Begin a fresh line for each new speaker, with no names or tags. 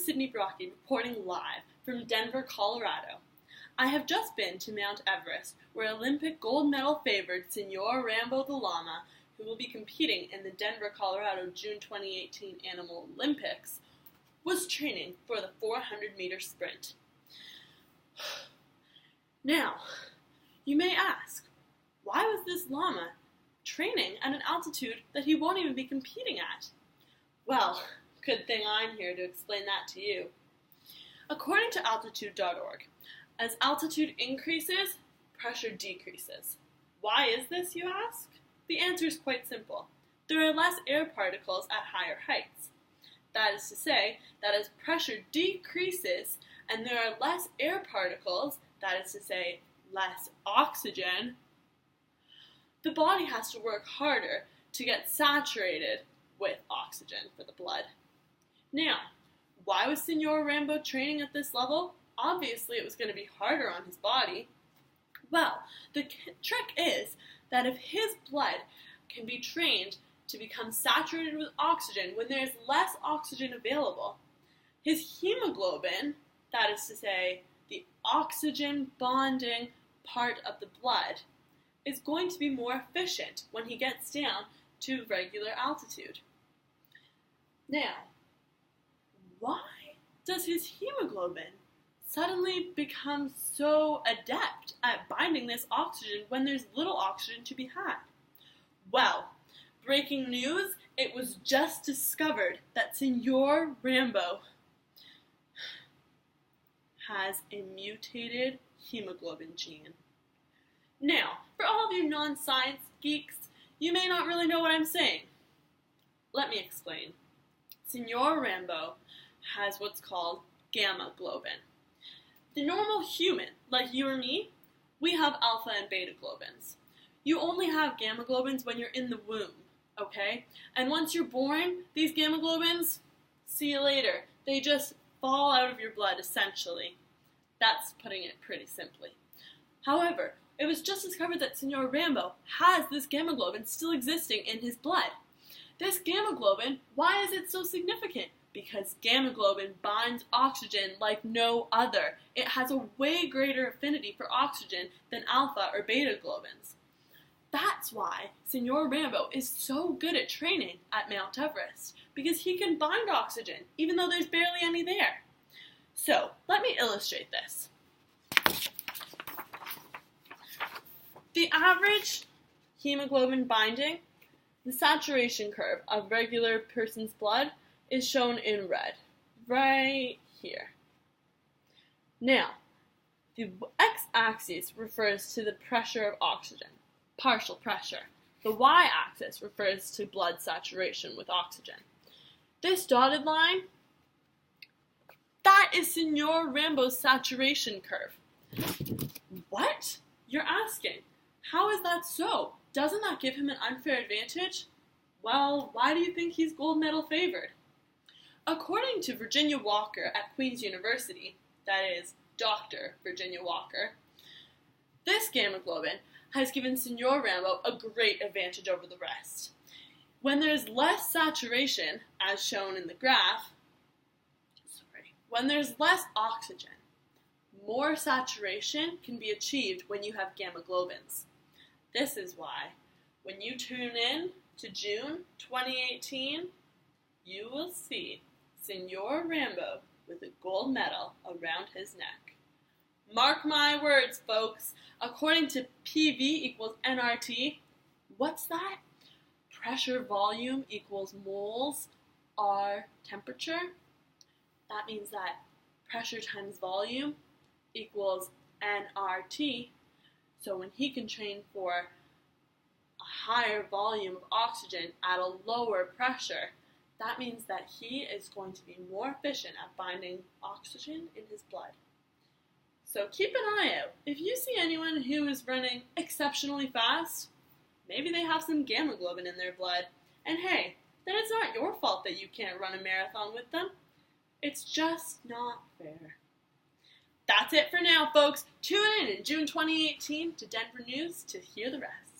Sydney Brocky reporting live from Denver, Colorado. I have just been to Mount Everest, where Olympic gold medal favored Senor Rambo the Llama, who will be competing in the Denver, Colorado June 2018 Animal Olympics, was training for the 400-meter sprint. Now, you may ask, why was this llama training at an altitude that he won't even be competing at? Well, good thing I'm here to explain that to you. According to altitude.org, as altitude increases, pressure decreases. Why is this, you ask? The answer is quite simple. There are less air particles at higher heights. That is to say, that as pressure decreases and there are less air particles, that is to say, less oxygen, the body has to work harder to get saturated with oxygen for the blood. Now, why was Senor Rambo training at this level? Obviously, it was going to be harder on his body. Well, the trick is that if his blood can be trained to become saturated with oxygen when there's less oxygen available, his hemoglobin, that is to say, the oxygen bonding part of the blood, is going to be more efficient when he gets down to regular altitude. Now, why does his hemoglobin suddenly become so adept at binding this oxygen when there's little oxygen to be had? Well, breaking news, it was just discovered that Senor Rambo has a mutated hemoglobin gene. Now, for all of you non-science geeks, you may not really know what I'm saying. Let me explain. Senor Rambo has what's called gamma globin. The normal human, like you or me, we have alpha and beta globins. You only have gamma globins when you're in the womb, okay? And once you're born, these gamma globins, see you later. They just fall out of your blood, essentially. That's putting it pretty simply. However, it was just discovered that Senor Rambo has this gamma globin still existing in his blood. This gamma globin, why is it so significant? Because gamma globin binds oxygen like no other. It has a way greater affinity for oxygen than alpha or beta globins. That's why Senor Rambo is so good at training at Mount Everest, because he can bind oxygen even though there's barely any there. So, let me illustrate this. The average hemoglobin binding, the saturation curve of regular person's blood, is shown in red, right here. Now, the x-axis refers to the pressure of oxygen, partial pressure. The y-axis refers to blood saturation with oxygen. This dotted line, that is Senor Rambo's saturation curve. What? You're asking, how is that so? Doesn't that give him an unfair advantage? Well, why do you think he's gold medal favored? According to Virginia Walker at Queen's University, that is, Dr. Virginia Walker, this gamma globin has given Senor Rambo a great advantage over the rest. When there's less saturation, as shown in the graph, when there's less oxygen, more saturation can be achieved when you have gamma globins. This is why, when you tune in to June 2018, you will see Senor Rambo with a gold medal around his neck. Mark my words, folks. According to PV equals nRT, what's that? Pressure volume equals moles R temperature. That means that pressure times volume equals nRT. So when he can train for a higher volume of oxygen at a lower pressure, that means that he is going to be more efficient at binding oxygen in his blood. So keep an eye out. If you see anyone who is running exceptionally fast, maybe they have some gamma globin in their blood. And hey, then it's not your fault that you can't run a marathon with them. It's just not fair. That's it for now, folks. Tune in June 2018 to Denver News to hear the rest.